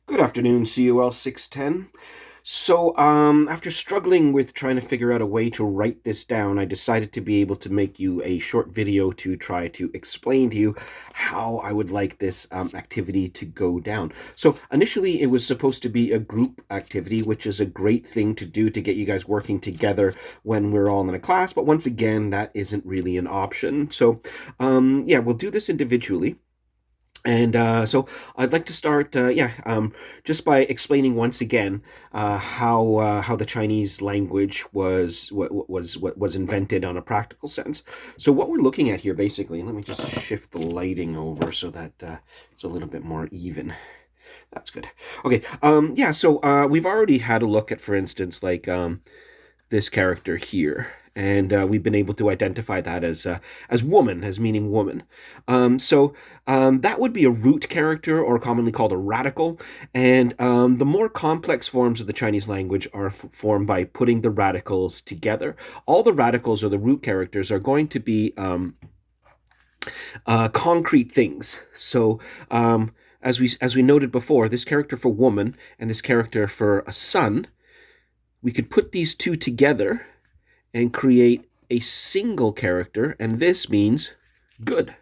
Good afternoon, CUL 610. After struggling with trying to figure out a way to write this down, I decided to be able to make you a short video to try to explain to you how I would like this activity to go down. So initially, it was supposed to be a group activity, which is a great thing to do to get you guys working together when we're all in a class. But once again, that isn't really an option. Yeah, we'll do this individually. So I'd like to start, just by explaining once again how the Chinese language was invented on a practical sense. So what we're looking at here, basically, let me just shift the lighting over so that it's a little bit more even. That's good. Okay. We've already had a look at, for instance, this character here. And we've been able to identify that as woman, as meaning woman. That would be a root character, or commonly called a radical. And the more complex forms of the Chinese language are formed by putting the radicals together. All the radicals, or the root characters, are going to be concrete things. As we noted before, this character for woman and this character for a son, we could put these two together and create a single character, and this means good.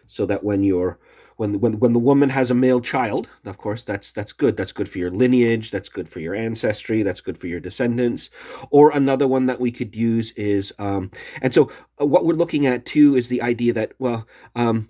So that when the woman has a male child, of course, that's good. That's good for your lineage. That's good for your ancestry. That's good for your descendants. Or another one that we could use is, what we're looking at too is the idea that,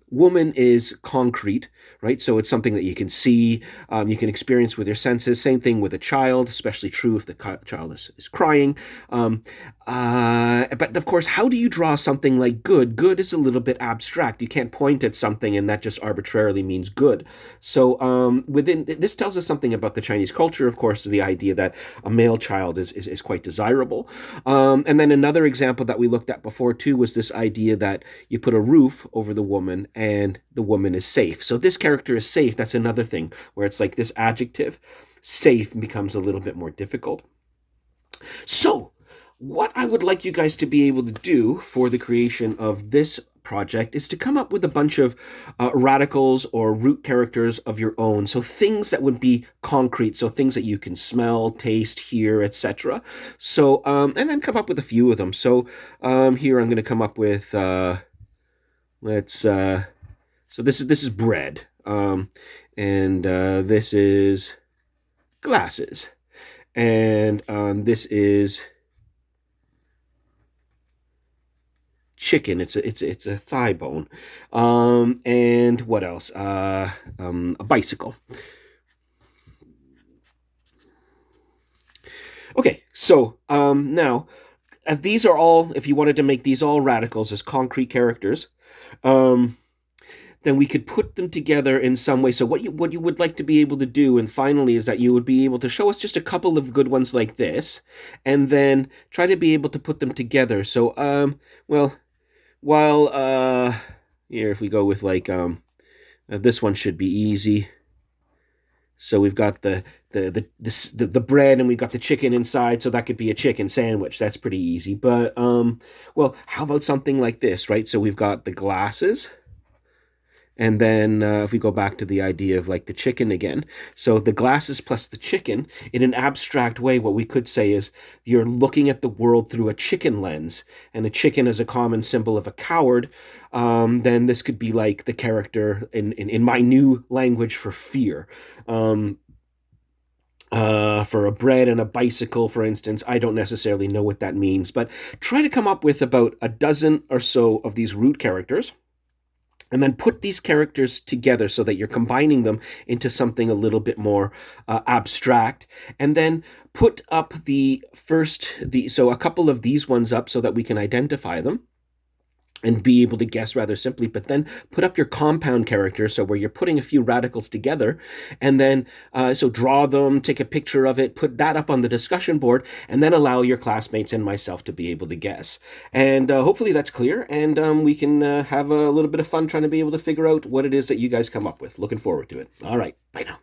woman is concrete, right? So it's something that you can see, you can experience with your senses. Same thing with a child, especially true if the child is crying. But of course, how do you draw something like good? Good is a little bit abstract. You can't point at something and that just arbitrarily means good. So within this tells us something about the Chinese culture, of course, the idea that a male child is quite desirable. And then another example that we looked at before too was this idea that you put a roof over the woman and the woman is safe. So this character is safe. That's another thing where it's like this adjective, safe, becomes a little bit more difficult. So what I would like you guys to be able to do for the creation of this project is to come up with a bunch of radicals or root characters of your own. So things that would be concrete, so things that you can smell, taste, hear, etc. And then come up with a few of them. Here I'm going to come up with, so this is bread, this is glasses, and this is chicken. It's a thigh bone. And what else? A bicycle. Okay, now these are all, if you wanted to make these all radicals as concrete characters, then we could put them together in some way. So what you would like to be able to do, and finally, is that you would be able to show us just a couple of good ones like this, and then try to be able to put them together. Here, if we go with this one should be easy. So we've got the bread, and we've got the chicken inside, so that could be a chicken sandwich. That's pretty easy. But how about something like this, right? So we've got the glasses. And then if we go back to the idea of like the chicken again, so the glasses plus the chicken, in an abstract way, what we could say is you're looking at the world through a chicken lens, and a chicken is a common symbol of a coward. Then this could be like the character in my new language for fear. For a bread and a bicycle, for instance, I don't necessarily know what that means, but try to come up with about a dozen or so of these root characters. And then put these characters together so that you're combining them into something a little bit more abstract. And then put up so a couple of these ones up so that we can identify them and be able to guess rather simply, but then put up your compound characters, so where you're putting a few radicals together, and then so draw them, take a picture of it, put that up on the discussion board, and then allow your classmates and myself to be able to guess. And hopefully that's clear, and we can have a little bit of fun trying to be able to figure out what it is that you guys come up with. Looking forward to it. All right, bye now.